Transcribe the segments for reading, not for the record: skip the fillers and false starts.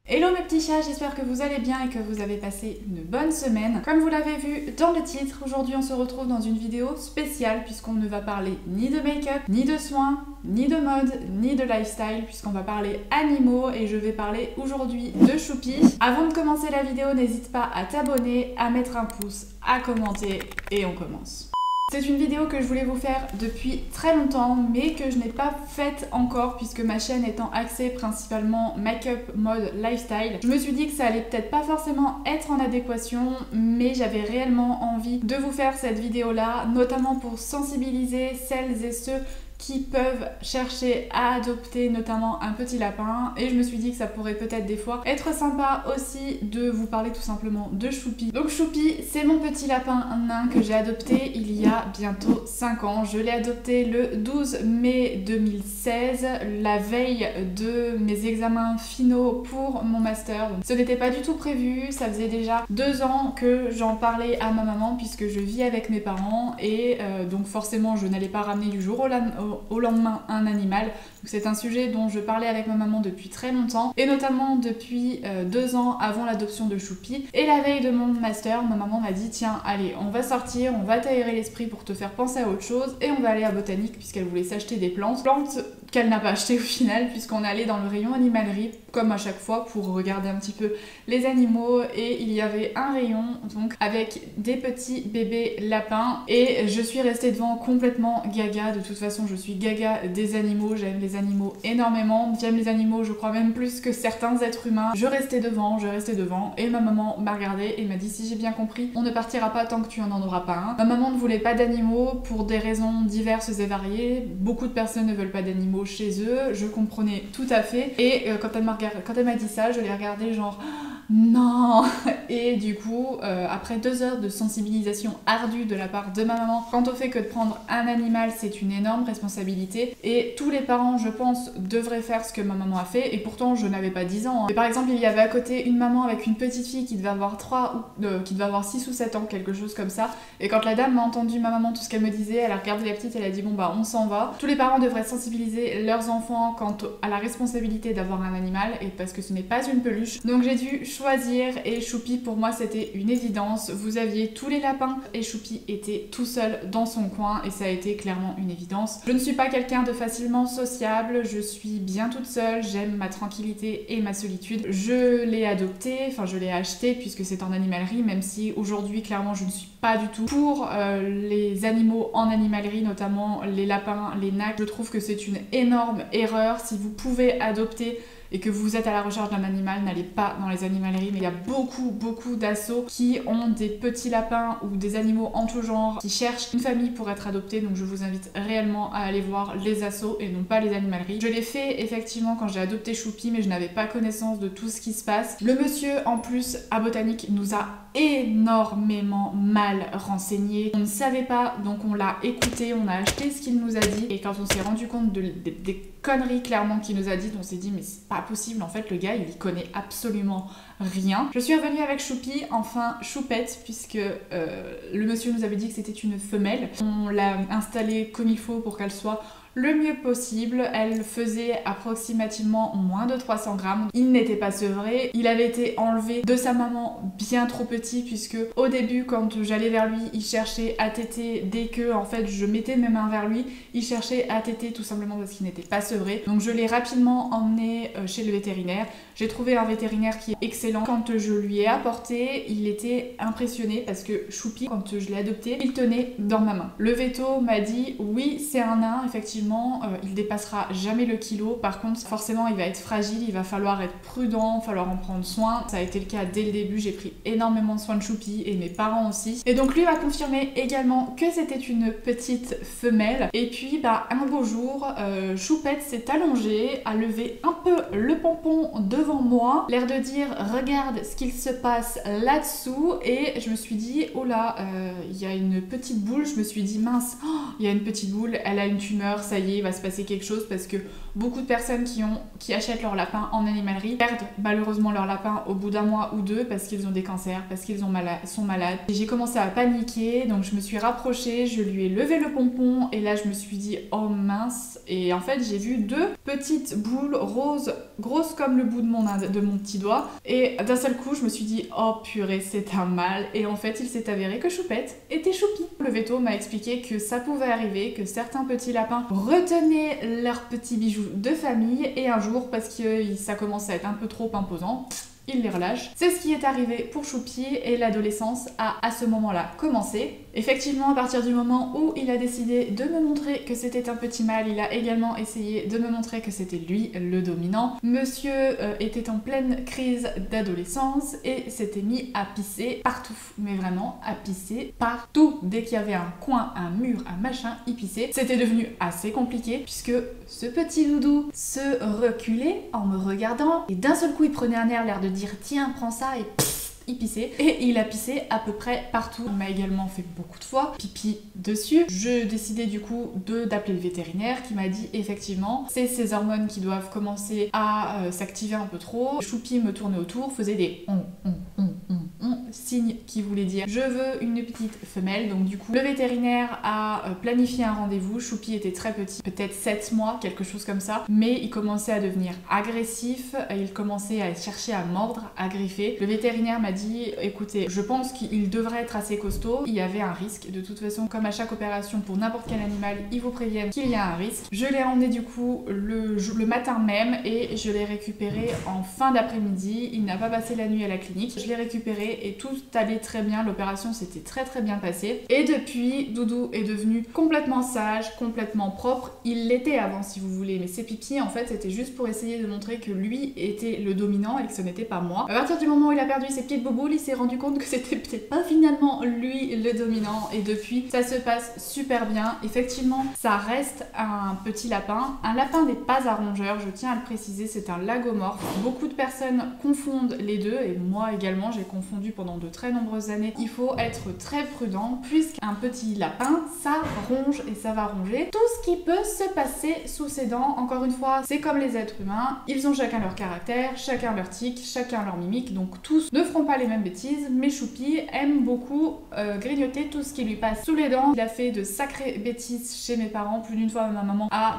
Hello mes petits chats, j'espère que vous allez bien et que vous avez passé une bonne semaine. Comme vous l'avez vu dans le titre, aujourd'hui on se retrouve dans une vidéo spéciale puisqu'on ne va parler ni de make-up, ni de soins, ni de mode, ni de lifestyle puisqu'on va parler animaux et je vais parler aujourd'hui de Choupi. Avant de commencer la vidéo, n'hésite pas à t'abonner, à mettre un pouce, à commenter et on commence. C'est une vidéo que je voulais vous faire depuis très longtemps mais que je n'ai pas faite encore puisque ma chaîne étant axée principalement make-up, mode, lifestyle, je me suis dit que ça allait peut-être pas forcément être en adéquation mais j'avais réellement envie de vous faire cette vidéo là, notamment pour sensibiliser celles et ceux qui peuvent chercher à adopter notamment un petit lapin et je me suis dit que ça pourrait peut-être des fois être sympa aussi de vous parler tout simplement de Choupi. Donc Choupi, c'est mon petit lapin nain que j'ai adopté il y a bientôt 5 ans. Je l'ai adopté le 12 mai 2016, la veille de mes examens finaux pour mon master. Donc, ce n'était pas du tout prévu, ça faisait déjà 2 ans que j'en parlais à ma maman puisque je vis avec mes parents et donc forcément je n'allais pas ramener du jour au lendemain un animal. C'est un sujet dont je parlais avec ma maman depuis très longtemps et notamment depuis 2 ans avant l'adoption de Choupi. Et la veille de mon master, ma maman m'a dit tiens allez on va sortir, on va t'aérer l'esprit pour te faire penser à autre chose et on va aller à Botanique puisqu'elle voulait s'acheter des plantes qu'elle n'a pas achetées au final puisqu'on est allé dans le rayon animalerie comme à chaque fois pour regarder un petit peu les animaux et il y avait un rayon donc avec des petits bébés lapins et je suis restée devant complètement gaga. De toute façon je suis gaga des animaux, j'aime les animaux énormément, j'aime les animaux je crois même plus que certains êtres humains. Je restais devant et ma maman m'a regardée et m'a dit si j'ai bien compris on ne partira pas tant que tu en auras pas un. Ma maman ne voulait pas d'animaux pour des raisons diverses et variées, beaucoup de personnes ne veulent pas d'animaux chez eux, je comprenais tout à fait et quand elle m'a dit ça je l'ai regardée genre non. Et du coup après 2 heures de sensibilisation ardue de la part de ma maman quant au fait que de prendre un animal c'est une énorme responsabilité et tous les parents je pense devraient faire ce que ma maman a fait et pourtant je n'avais pas 10 ans hein. Et par exemple il y avait à côté une maman avec une petite fille qui devait avoir 6 ou 7 ans, quelque chose comme ça, et quand la dame m'a entendu ma maman tout ce qu'elle me disait, elle a regardé la petite, elle a dit bon bah on s'en va. Tous les parents devraient sensibiliser leurs enfants quant à la responsabilité d'avoir un animal et parce que ce n'est pas une peluche. Donc j'ai dû choisir et Choupi pour moi c'était une évidence. Vous aviez tous les lapins et Choupi était tout seul dans son coin et ça a été clairement une évidence. Je ne suis pas quelqu'un de facilement sociable, je suis bien toute seule, j'aime ma tranquillité et ma solitude. Je l'ai adopté, enfin je l'ai acheté puisque c'est en animalerie, même si aujourd'hui clairement je ne suis pas du tout pour les animaux en animalerie, notamment les lapins, les nacs. Je trouve que c'est une énorme erreur. Si vous pouvez adopter et que vous êtes à la recherche d'un animal, n'allez pas dans les animaleries, mais il y a beaucoup d'assos qui ont des petits lapins ou des animaux en tout genre qui cherchent une famille pour être adoptés, donc je vous invite réellement à aller voir les assos et non pas les animaleries. Je l'ai fait effectivement quand j'ai adopté Choupi mais je n'avais pas connaissance de tout ce qui se passe. Le monsieur en plus à Botanique nous a énormément mal renseigné. On ne savait pas donc on l'a écouté, on a acheté ce qu'il nous a dit et quand on s'est rendu compte des conneries clairement qu'il nous a dit, on s'est dit mais c'est pas possible en fait, le gars il y connaît absolument rien. Je suis revenue avec Choupi, enfin Choupette, puisque le monsieur nous avait dit que c'était une femelle. On l'a installée comme il faut pour qu'elle soit le mieux possible. Elle faisait approximativement moins de 300 grammes. Il n'était pas sevré. Il avait été enlevé de sa maman bien trop petit puisque au début quand j'allais vers lui, il cherchait à téter. Dès que en fait je mettais mes mains vers lui, il cherchait à téter tout simplement parce qu'il n'était pas sevré. Donc je l'ai rapidement emmené chez le vétérinaire. J'ai trouvé un vétérinaire qui est excellent. Quand je lui ai apporté, il était impressionné parce que Choupi, quand je l'ai adopté, il tenait dans ma main. Le véto m'a dit oui c'est un nain effectivement. Il dépassera jamais le kilo. Par contre, forcément, il va être fragile, il va falloir être prudent, il va falloir en prendre soin. Ça a été le cas dès le début, j'ai pris énormément soin de Choupi et mes parents aussi. Et donc lui m'a confirmé également que c'était une petite femelle. Et puis, un beau jour, Choupette s'est allongée, a levé un peu le pompon devant moi, l'air de dire regarde ce qu'il se passe là-dessous. Et je me suis dit oh là, il y a une petite boule. Je me suis dit mince, il y a une petite boule, elle a une tumeur, ça ça y est, il va se passer quelque chose parce que beaucoup de personnes qui achètent leur lapin en animalerie perdent malheureusement leur lapin au bout d'un mois ou deux parce qu'ils ont des cancers, parce qu'ils sont malades. Et j'ai commencé à paniquer, donc je me suis rapprochée, je lui ai levé le pompon et là je me suis dit oh mince. Et en fait j'ai vu 2 petites boules roses, grosses comme le bout de mon petit doigt. Et d'un seul coup je me suis dit oh purée, c'est un mal. Et en fait il s'est avéré que Choupette était Choupi. Le veto m'a expliqué que ça pouvait arriver, que certains petits lapins retenaient leurs petits bijoux de famille et un jour, parce que ça commence à être un peu trop imposant, il les relâche. C'est ce qui est arrivé pour Choupi et l'adolescence a à ce moment-là commencé. Effectivement, à partir du moment où il a décidé de me montrer que c'était un petit mâle, il a également essayé de me montrer que c'était lui le dominant. Monsieur était en pleine crise d'adolescence et s'était mis à pisser partout. Mais vraiment, à pisser partout. Dès qu'il y avait un coin, un mur, un machin, il pissait. C'était devenu assez compliqué puisque ce petit doudou se reculait en me regardant et d'un seul coup il prenait un air, l'air de dire tiens prends ça et pff, il pissait. Et il a pissé à peu près partout. Il m'a également fait beaucoup de fois pipi dessus. Je décidais du coup d'appeler le vétérinaire qui m'a dit effectivement c'est ces hormones qui doivent commencer à s'activer un peu trop. Choupi me tournait autour, faisait des signe qui voulait dire je veux une petite femelle. Donc du coup le vétérinaire a planifié un rendez-vous. Choupi était très petit, peut-être 7 mois, quelque chose comme ça, mais il commençait à devenir agressif, il commençait à chercher à mordre, à griffer. Le vétérinaire m'a dit écoutez, je pense qu'il devrait être assez costaud, il y avait un risque. De toute façon, comme à chaque opération pour n'importe quel animal, ils vous préviennent qu'il y a un risque. Je l'ai emmené du coup le matin même et je l'ai récupéré en fin d'après-midi. Il n'a pas passé la nuit à la clinique. Je l'ai récupéré et tout allait très bien, l'opération s'était très bien passée. Et depuis, Doudou est devenu complètement sage, complètement propre. Il l'était avant si vous voulez, mais ses pipis en fait c'était juste pour essayer de montrer que lui était le dominant et que ce n'était pas moi. À partir du moment où il a perdu ses petites bouboules, il s'est rendu compte que c'était peut-être pas finalement lui le dominant et depuis ça se passe super bien. Effectivement, ça reste un petit lapin. Un lapin n'est pas un rongeur, je tiens à le préciser, c'est un lagomorphe. Beaucoup de personnes confondent les deux et moi également j'ai confondu pendant de très nombreuses années. Il faut être très prudent puisqu'un petit lapin ça ronge et ça va ronger tout ce qui peut se passer sous ses dents. Encore une fois, c'est comme les êtres humains, ils ont chacun leur caractère, chacun leur tic, chacun leur mimique, donc tous ne feront pas les mêmes bêtises, mais Choupi aime beaucoup grignoter tout ce qui lui passe sous les dents. Il a fait de sacrées bêtises chez mes parents, plus d'une fois ma maman a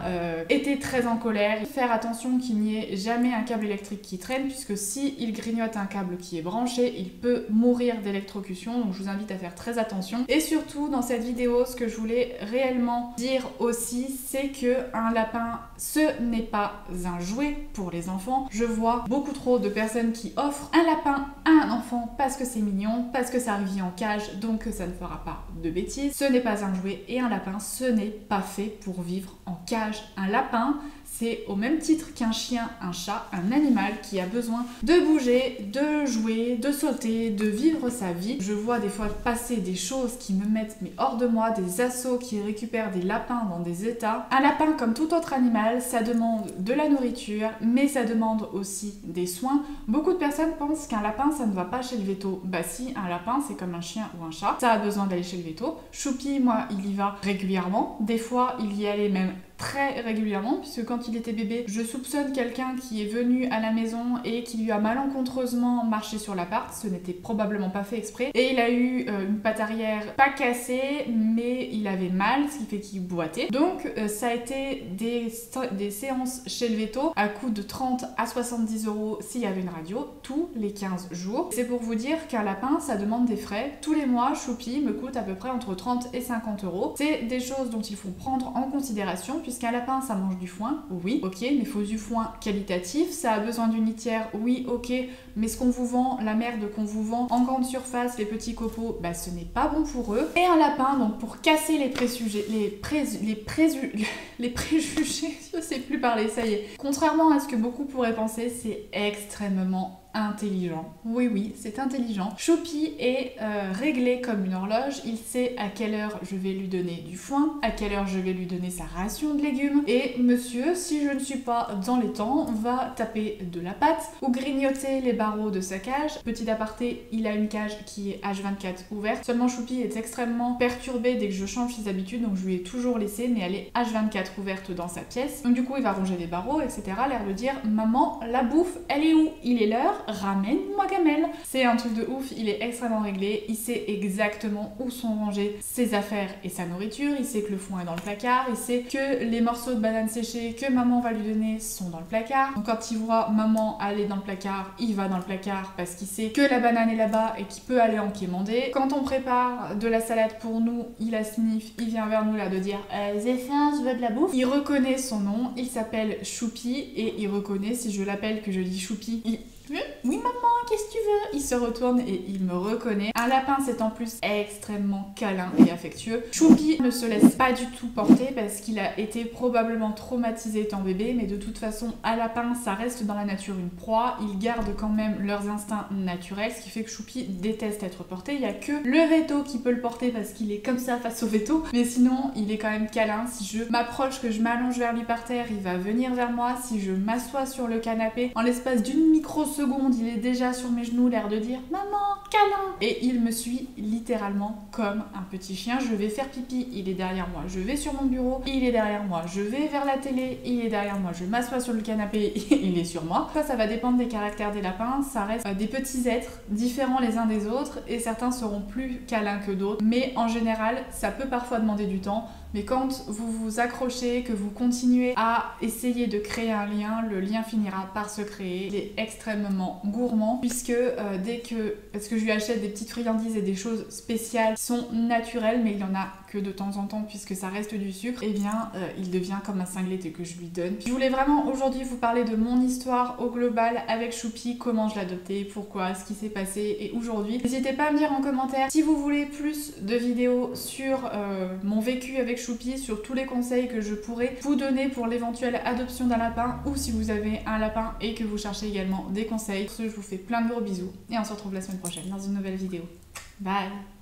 été très en colère. Faire attention qu'il n'y ait jamais un câble électrique qui traîne puisque si il grignote un câble qui est branché, il peut mourir d'électrocution, donc je vous invite à faire très attention. Et surtout dans cette vidéo, ce que je voulais réellement dire aussi, c'est que un lapin, ce n'est pas un jouet pour les enfants. Je vois beaucoup trop de personnes qui offrent un lapin à un enfant parce que c'est mignon, parce que ça vit en cage, donc ça ne fera pas de bêtises. Ce n'est pas un jouet et un lapin, ce n'est pas fait pour vivre en cage. Un lapin, c'est au même titre qu'un chien, un chat, un animal qui a besoin de bouger, de jouer, de sauter, de vivre sa vie. Je vois des fois passer des choses qui me mettent hors de moi, des assos qui récupèrent des lapins dans des états. Un lapin, comme tout autre animal, ça demande de la nourriture, mais ça demande aussi des soins. Beaucoup de personnes pensent qu'un lapin, ça ne va pas chez le véto. Bah si, un lapin, c'est comme un chien ou un chat. Ça a besoin d'aller chez le véto. Choupi, moi, il y va régulièrement. Des fois, il y allait même très régulièrement puisque quand il était bébé, je soupçonne quelqu'un qui est venu à la maison et qui lui a malencontreusement marché sur l'appart. Ce n'était probablement pas fait exprès et il a eu une patte arrière pas cassée mais il avait mal, ce qui fait qu'il boitait. Donc ça a été des séances chez le véto à coût de 30 à 70 € s'il y avait une radio tous les 15 jours. C'est pour vous dire qu'un lapin ça demande des frais. Tous les mois, Choupi me coûte à peu près entre 30 et 50 €. C'est des choses dont il faut prendre en considération puisqu'un lapin ça mange du foin, oui, ok, mais il faut du foin qualitatif, ça a besoin d'une litière, oui, ok, mais ce qu'on vous vend, la merde qu'on vous vend en grande surface, les petits copeaux, bah ce n'est pas bon pour eux. Et un lapin, donc pour casser les préjugés, je sais plus parler, ça y est. Contrairement à ce que beaucoup pourraient penser, c'est extrêmement intelligent. Oui, oui, c'est intelligent. Choupi est réglé comme une horloge. Il sait à quelle heure je vais lui donner du foin, à quelle heure je vais lui donner sa ration de légumes. Et monsieur, si je ne suis pas dans les temps, va taper de la pâte ou grignoter les barreaux de sa cage. Petit aparté, il a une cage qui est H24 ouverte. Seulement Choupi est extrêmement perturbé dès que je change ses habitudes, donc je lui ai toujours laissé, mais elle est H24 ouverte dans sa pièce. Donc du coup, il va ronger les barreaux, etc. L'air de dire, maman, la bouffe, elle est où? Il est l'heure, ramène-moi gamelle. C'est un truc de ouf, il est extrêmement réglé, il sait exactement où sont rangées ses affaires et sa nourriture, il sait que le foin est dans le placard, il sait que les morceaux de banane séchés que maman va lui donner sont dans le placard. Donc quand il voit maman aller dans le placard, il va dans le placard parce qu'il sait que la banane est là-bas et qu'il peut aller en quémander. Quand on prépare de la salade pour nous, il a sniff, il vient vers nous là de dire j'ai faim, je veux de la bouffe. Il reconnaît son nom, il s'appelle Choupi et il reconnaît si je l'appelle que je dis Choupi. Oui maman, qu'est-ce que tu veux? Il se retourne et il me reconnaît. Un lapin c'est en plus extrêmement câlin et affectueux. Choupi ne se laisse pas du tout porter parce qu'il a été probablement traumatisé étant bébé, mais de toute façon un lapin ça reste dans la nature une proie. Ils gardent quand même leurs instincts naturels, ce qui fait que Choupi déteste être porté. Il n'y a que le veto qui peut le porter parce qu'il est comme ça face au veto, mais sinon il est quand même câlin. Si je m'approche, que je m'allonge vers lui par terre, il va venir vers moi. Si je m'assois sur le canapé, en l'espace d'une microseconde, il est déjà sur mes genoux, l'air de dire maman, câlin. Et il me suit littéralement comme un petit chien. Je vais faire pipi, il est derrière moi. Je vais sur mon bureau, il est derrière moi. Je vais vers la télé, il est derrière moi. Je m'assois sur le canapé, il est sur moi. Ça va dépendre des caractères des lapins. Ça reste des petits êtres différents les uns des autres et certains seront plus câlins que d'autres. Mais en général, ça peut parfois demander du temps. Mais quand vous vous accrochez, que vous continuez à essayer de créer un lien, le lien finira par se créer. Il est extrêmement gourmand puisque parce que je lui achète des petites friandises et des choses spéciales qui sont naturelles, mais il y en a que de temps en temps puisque ça reste du sucre, et bien il devient comme un cinglé que je lui donne. Je voulais vraiment aujourd'hui vous parler de mon histoire au global avec Choupi, comment je l'ai adopté, pourquoi, ce qui s'est passé et aujourd'hui. N'hésitez pas à me dire en commentaire si vous voulez plus de vidéos sur mon vécu avec Choupi, sur tous les conseils que je pourrais vous donner pour l'éventuelle adoption d'un lapin, ou si vous avez un lapin et que vous cherchez également des conseils. Sur ce, je vous fais plein de gros bisous et on se retrouve la semaine prochaine dans une nouvelle vidéo. Bye!